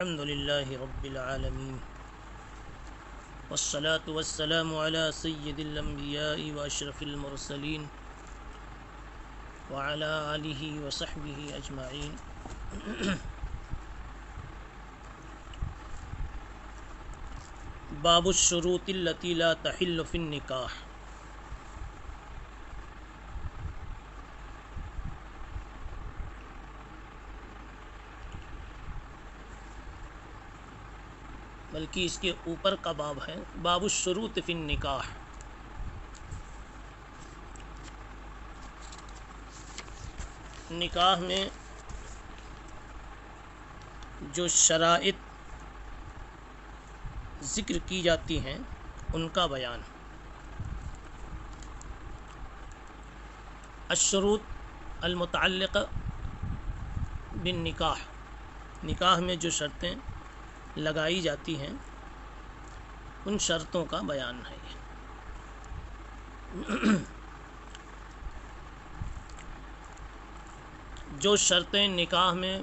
الحمد لله رب العالمين والصلاة والسلام على سيد الأنبياء وأشرف المرسلين وعلى آله وصحبه أجمعين. باب الشروط التي لا تحل في النكاح. بلکہ اس کے اوپر کا باب ہے باب الشروط فی النکاح. نکاح میں جو شرائط ذکر کی جاتی ہیں ان کا بیان. الشروط المتعلقہ بالنکاح، نکاح میں جو شرطیں لگائی جاتی ہیں ان شرطوں کا بیان ہے. جو شرطیں نکاح میں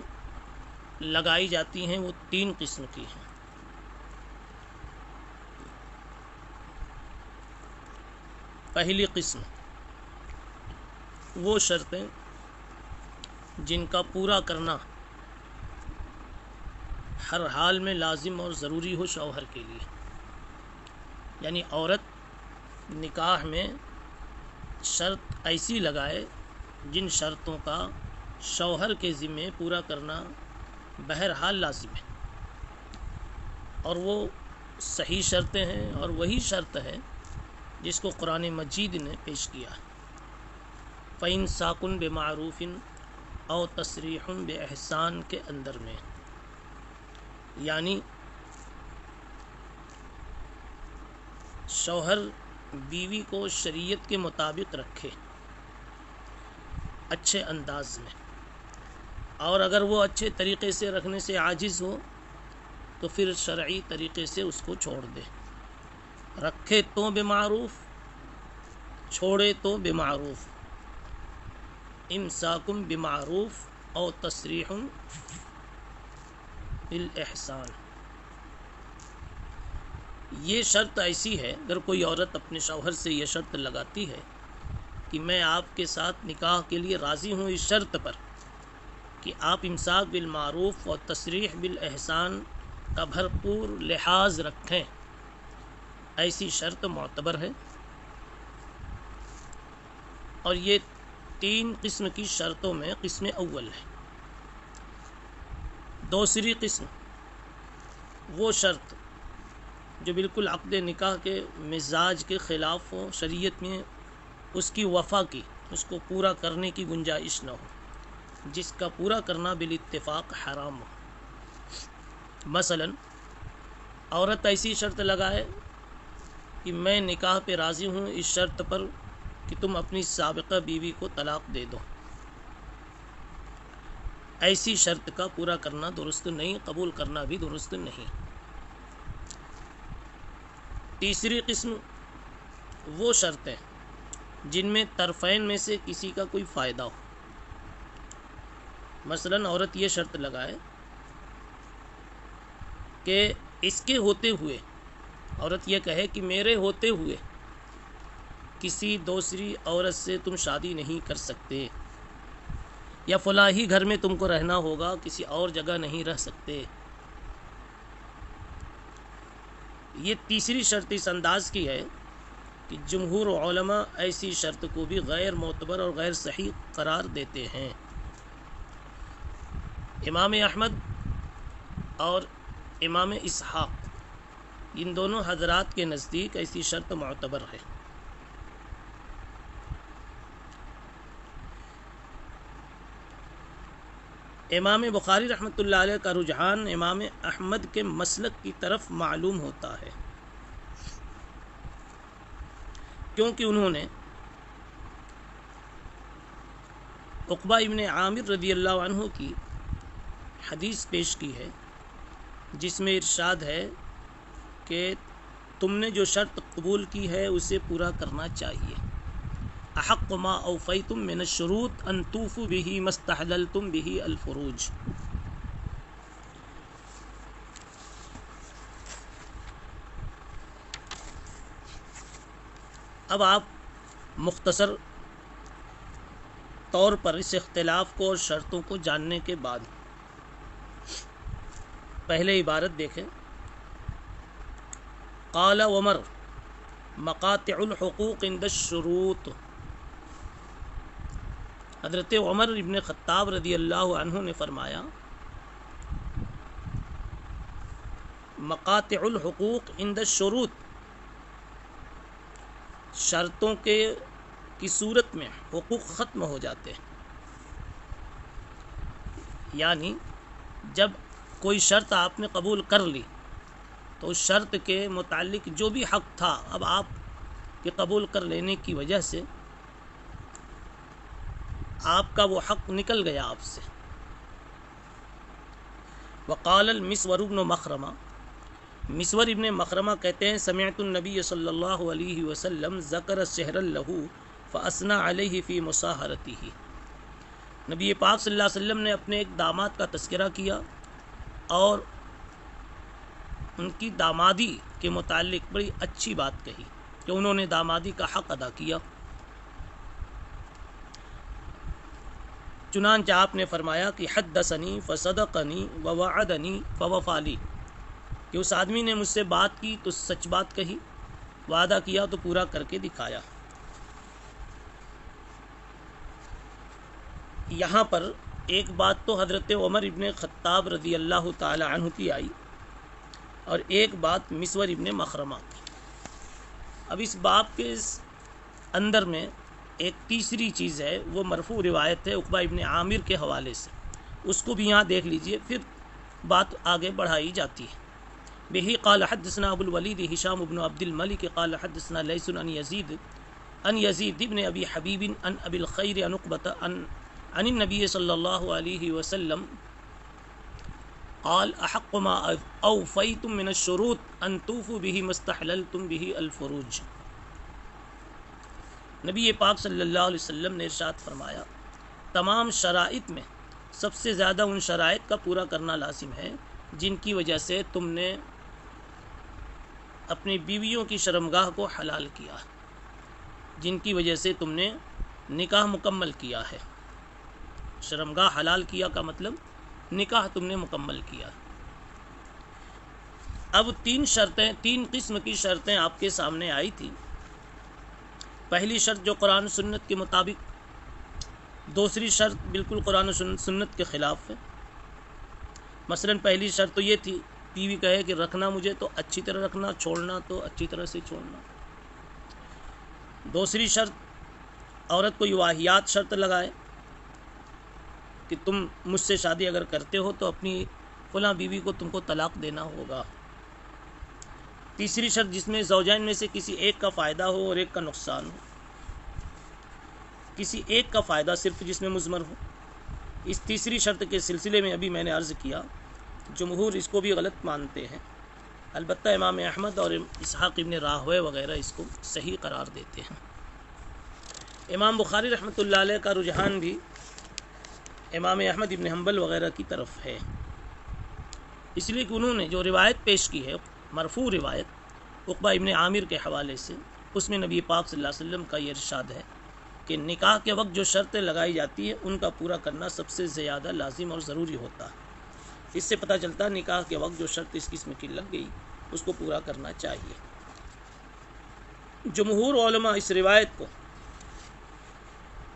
لگائی جاتی ہیں وہ 3 قسم کی ہیں. پہلی قسم وہ شرطیں جن کا پورا کرنا ہر حال میں لازم اور ضروری ہو شوہر کے لیے، یعنی عورت نکاح میں شرط ایسی لگائے جن شرطوں کا شوہر کے ذمے پورا کرنا بہرحال لازم ہے، اور وہ صحیح شرطیں ہیں، اور وہی شرط ہے جس کو قرآن مجید نے پیش کیا. فَإِمْسَاكٌ بِمَعْرُوفٍ أَوْ تَسْرِيحٌ بِإِحْسَان کے اندر میں، یعنی شوہر بیوی کو شریعت کے مطابق رکھے اچھے انداز میں، اور اگر وہ اچھے طریقے سے رکھنے سے عاجز ہو تو پھر شرعی طریقے سے اس کو چھوڑ دے. رکھے تو بمعروف، چھوڑے تو بمعروف. امساکم بمعروف او تسریح بالاحسان. یہ شرط ایسی ہے، اگر کوئی عورت اپنے شوہر سے یہ شرط لگاتی ہے کہ میں آپ کے ساتھ نکاح کے لیے راضی ہوں اس شرط پر کہ آپ امساک بالمعروف اور تسریح بالاحسان کا بھرپور لحاظ رکھیں، ایسی شرط معتبر ہے. اور یہ 3 قسم کی شرطوں میں قسم اول ہے. دوسری قسم وہ شرط جو بالکل عقد نکاح کے مزاج کے خلاف ہو، شریعت میں اس کی وفا کی، اس کو پورا کرنے کی گنجائش نہ ہو، جس کا پورا کرنا بالاتفاق حرام ہو. مثلا عورت ایسی شرط لگائے کہ میں نکاح پہ راضی ہوں اس شرط پر کہ تم اپنی سابقہ بیوی کو طلاق دے دو. ایسی شرط کا پورا کرنا درست نہیں، قبول کرنا بھی درست نہیں. تیسری قسم وہ شرطیں جن میں طرفین میں سے کسی کا کوئی فائدہ ہو. مثلا عورت یہ شرط لگائے کہ اس کے ہوتے ہوئے، عورت یہ کہے کہ میرے ہوتے ہوئے کسی دوسری عورت سے تم شادی نہیں کر سکتے، یا فلاں ہی گھر میں تم کو رہنا ہوگا، کسی اور جگہ نہیں رہ سکتے. یہ تیسری شرط اس انداز کی ہے کہ جمہور علماء ایسی شرط کو بھی غیر معتبر اور غیر صحیح قرار دیتے ہیں. امام احمد اور امام اسحاق ان دونوں حضرات کے نزدیک ایسی شرط معتبر ہے. امام بخاری رحمۃ اللہ علیہ کا رجحان امام احمد کے مسلک کی طرف معلوم ہوتا ہے، کیونکہ انہوں نے عقبہ ابن عامر رضی اللہ عنہ کی حدیث پیش کی ہے جس میں ارشاد ہے کہ تم نے جو شرط قبول کی ہے اسے پورا کرنا چاہیے. احق ما اوفیتم من الشروط ان توفوا به ما استحللتم به الفروج. اب آپ مختصر طور پر اس اختلاف کو اور شرطوں کو جاننے کے بعد پہلے عبارت دیکھیں. قال عمر مقاطع الحقوق عند الشروط. حضرت عمر ابن خطاب رضی اللہ عنہ نے فرمایا مقاطع الحقوق عند الشروط، شرطوں کی صورت میں حقوق ختم ہو جاتے ہیں. یعنی جب کوئی شرط آپ نے قبول کر لی تو اس شرط کے متعلق جو بھی حق تھا اب آپ کے قبول کر لینے کی وجہ سے آپ کا وہ حق نکل گیا آپ سے. وقال المسور ابن مخرمہ، مسور ابن مخرمہ کہتے ہیں سمعت النبی صلی اللہ علیہ وسلم ذکر شہر لہ فاثنى علیہ فی مصاہرتہ. نبی پاک صلی اللہ علیہ وسلم نے اپنے ایک داماد کا تذکرہ کیا اور ان کی دامادی کے متعلق بڑی اچھی بات کہی کہ انہوں نے دامادی کا حق ادا کیا. چنانچہ آپ نے فرمایا کہ حدثنی فصدقنی ووعدنی فوفى لی، کہ اس آدمی نے مجھ سے بات کی تو سچ بات کہی، وعدہ کیا تو پورا کر کے دکھایا. یہاں پر ایک بات تو حضرت عمر ابن خطاب رضی اللہ تعالی عنہ کی آئی اور ایک بات مسور ابن مخرمہ کی. اب اس باب کے اندر میں ایک تیسری چیز ہے، وہ مرفوع روایت ہے عقبہ ابن عامر کے حوالے سے، اس کو بھی یہاں دیکھ لیجئے، پھر بات آگے بڑھائی جاتی ہے. بہی قال حدثنا ابو الولید ہشام بن عبد الملک قال حدثنا لیث عن یزید ابن ابی حبیب عن ابی الخیر عن عقبۃ عن النبی صلی اللہ علیہ وسلم قال احق ما اوفیتم من الشروط ان توفوا به ما استحللتم به الفروج. نبی پاک صلی اللہ علیہ وسلم نے ارشاد فرمایا تمام شرائط میں سب سے زیادہ ان شرائط کا پورا کرنا لازم ہے جن کی وجہ سے تم نے اپنی بیویوں کی شرمگاہ کو حلال کیا، جن کی وجہ سے تم نے نکاح مکمل کیا ہے. شرمگاہ حلال کیا کا مطلب نکاح تم نے مکمل کیا. اب تین قسم کی شرطیں آپ کے سامنے آئی تھی. پہلی شرط جو قرآن و سنت کے مطابق، دوسری شرط بالکل قرآن و سنت کے خلاف ہے. مثلا پہلی شرط تو یہ تھی بیوی کہے کہ رکھنا مجھے تو اچھی طرح رکھنا، چھوڑنا تو اچھی طرح سے چھوڑنا. دوسری شرط عورت کوئی واہیات شرط لگائے کہ تم مجھ سے شادی اگر کرتے ہو تو اپنی فلاں بیوی کو تم کو طلاق دینا ہوگا. تیسری شرط جس میں زوجین میں سے کسی ایک کا فائدہ ہو اور ایک کا نقصان ہو، کسی ایک کا فائدہ صرف جس میں مضمر ہو. اس تیسری شرط کے سلسلے میں ابھی میں نے عرض کیا جمہور اس کو بھی غلط مانتے ہیں، البتہ امام احمد اور اسحاق ابن راہوے وغیرہ اس کو صحیح قرار دیتے ہیں. امام بخاری رحمۃ اللہ علیہ کا رجحان بھی امام احمد ابن حنبل وغیرہ کی طرف ہے، اس لیے کہ انہوں نے جو روایت پیش کی ہے مرفوع روایت عقبہ ابن عامر کے حوالے سے، اس میں نبی پاک صلی اللہ علیہ وسلم کا یہ ارشاد ہے کہ نکاح کے وقت جو شرطیں لگائی جاتی ہیں ان کا پورا کرنا سب سے زیادہ لازم اور ضروری ہوتا ہے. اس سے پتہ چلتا ہے نکاح کے وقت جو شرط اس قسم کی لگ گئی اس کو پورا کرنا چاہیے. جمہور علماء اس روایت کو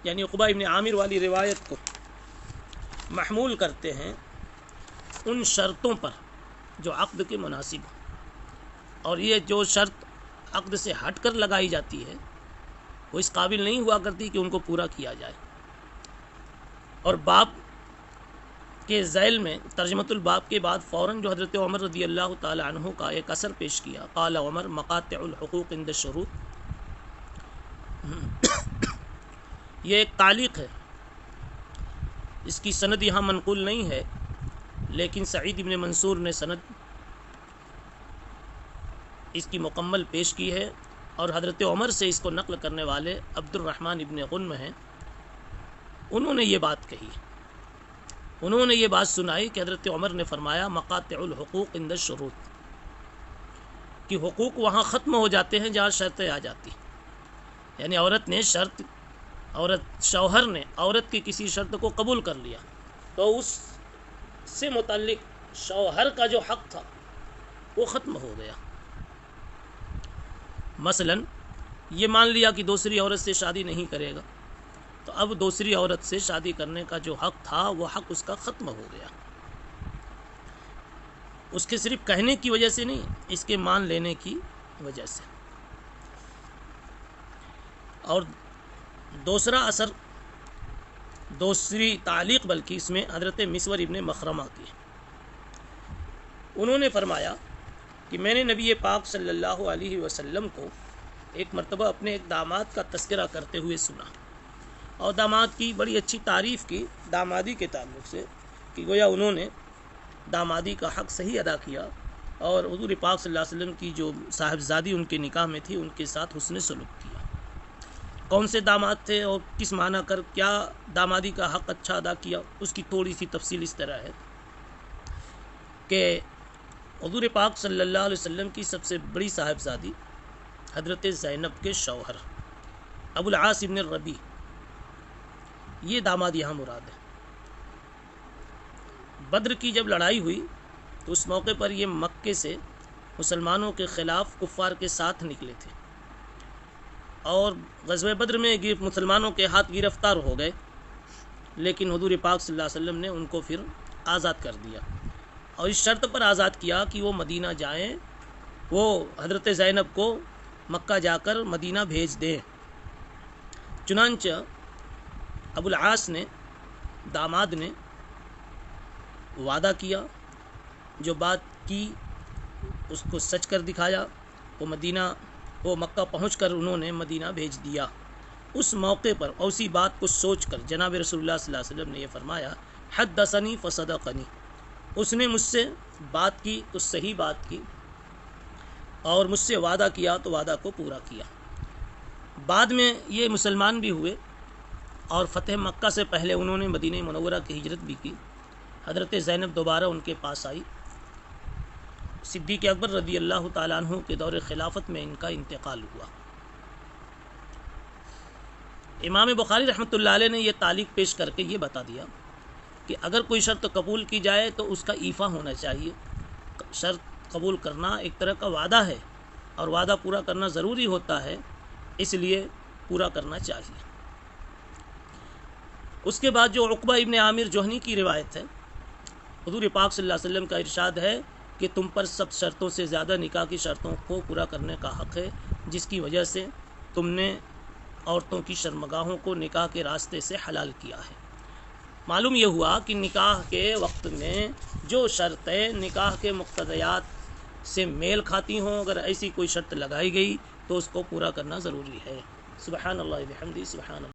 یعنی عقبہ ابن عامر والی روایت کو محمول کرتے ہیں ان شرطوں پر جو عقد کے مناسب ہوں، اور یہ جو شرط عقد سے ہٹ کر لگائی جاتی ہے وہ اس قابل نہیں ہوا کرتی کہ ان کو پورا کیا جائے. اور باب کے ذیل میں ترجمۃ الباب کے بعد فوراً جو حضرت عمر رضی اللہ تعالی عنہ کا ایک اثر پیش کیا، قال عمر مقاطع الحقوق عند الشروط، یہ ایک تعلیق ہے، اس کی سند یہاں منقول نہیں ہے، لیکن سعید ابن منصور نے سند اس کی مکمل پیش کی ہے اور حضرت عمر سے اس کو نقل کرنے والے عبد الرحمن ابن غنم ہیں. انہوں نے یہ بات کہی، انہوں نے یہ بات سنائی کہ حضرت عمر نے فرمایا مقاطع الحقوق عند الشروط، کہ حقوق وہاں ختم ہو جاتے ہیں جہاں شرطیں آ جاتی. یعنی شوہر نے عورت کی کسی شرط کو قبول کر لیا تو اس سے متعلق شوہر کا جو حق تھا وہ ختم ہو گیا۔ مثلا یہ مان لیا کہ دوسری عورت سے شادی نہیں کرے گا، تو اب دوسری عورت سے شادی کرنے کا جو حق تھا وہ حق اس کا ختم ہو گیا، اس کے صرف کہنے کی وجہ سے نہیں، اس کے مان لینے کی وجہ سے۔ اور دوسرا اثر، دوسری تعلیق بلکہ اس میں حضرت مسور ابن مخرمہ کی، انہوں نے فرمایا کہ میں نے نبی پاک صلی اللہ علیہ وسلم کو ایک مرتبہ اپنے ایک داماد کا تذکرہ کرتے ہوئے سنا، اور داماد کی بڑی اچھی تعریف کی دامادی کے تعلق سے، کہ گویا انہوں نے دامادی کا حق صحیح ادا کیا، اور حضور پاک صلی اللہ علیہ وسلم کی جو صاحبزادی ان کے نکاح میں تھی ان کے ساتھ حسن سلوک کیا۔ کون سے داماد تھے اور کس معنی کر کیا دامادی کا حق اچھا ادا کیا، اس کی تھوڑی سی تفصیل اس طرح ہے کہ حضور پاک صلی اللہ علیہ وسلم کی سب سے بڑی صاحبزادی حضرت زینب کے شوہر ابو العاص ابن الربیع، یہ داماد یہاں مراد ہے۔ بدر کی جب لڑائی ہوئی تو اس موقع پر یہ مکے سے مسلمانوں کے خلاف کفار کے ساتھ نکلے تھے، اور غزوہ بدر میں مسلمانوں کے ہاتھ گرفتار ہو گئے، لیکن حضور پاک صلی اللہ علیہ وسلم نے ان کو پھر آزاد کر دیا، اور اس شرط پر آزاد کیا کہ وہ مدینہ جائیں، وہ حضرت زینب کو مکہ جا کر مدینہ بھیج دیں۔ چنانچہ ابو العاص نے، داماد نے وعدہ کیا، جو بات کی اس کو سچ کر دکھایا، وہ مکہ پہنچ کر انہوں نے مدینہ بھیج دیا۔ اس موقع پر اسی بات کو سوچ کر جناب رسول اللہ صلی اللہ علیہ وسلم نے یہ فرمایا، حدثنی فصدقنی، اس نے مجھ سے بات کی تو صحیح بات کی، اور مجھ سے وعدہ کیا تو وعدہ کو پورا کیا۔ بعد میں یہ مسلمان بھی ہوئے، اور فتح مکہ سے پہلے انہوں نے مدینہ منورہ کی ہجرت بھی کی۔ حضرت زینب دوبارہ ان کے پاس آئی، صدیق اکبر رضی اللہ تعالیٰ عنہ کے دور خلافت میں ان کا انتقال ہوا۔ امام بخاری رحمۃ اللہ علیہ نے یہ تعلیق پیش کر کے یہ بتا دیا کہ اگر کوئی شرط قبول کی جائے تو اس کا ایفا ہونا چاہیے۔ شرط قبول کرنا ایک طرح کا وعدہ ہے، اور وعدہ پورا کرنا ضروری ہوتا ہے، اس لیے پورا کرنا چاہیے۔ اس کے بعد جو عقبہ ابن عامر جوہنی کی روایت ہے، حضور پاک صلی اللہ علیہ وسلم کا ارشاد ہے کہ تم پر سب شرطوں سے زیادہ نکاح کی شرطوں کو پورا کرنے کا حق ہے، جس کی وجہ سے تم نے عورتوں کی شرمگاہوں کو نکاح کے راستے سے حلال کیا ہے۔ معلوم یہ ہوا کہ نکاح کے وقت میں جو شرطیں نکاح کے مقتضیات سے میل کھاتی ہوں، اگر ایسی کوئی شرط لگائی گئی تو اس کو پورا کرنا ضروری ہے۔ سبحان اللہ بحمدہ، سبحان اللہ۔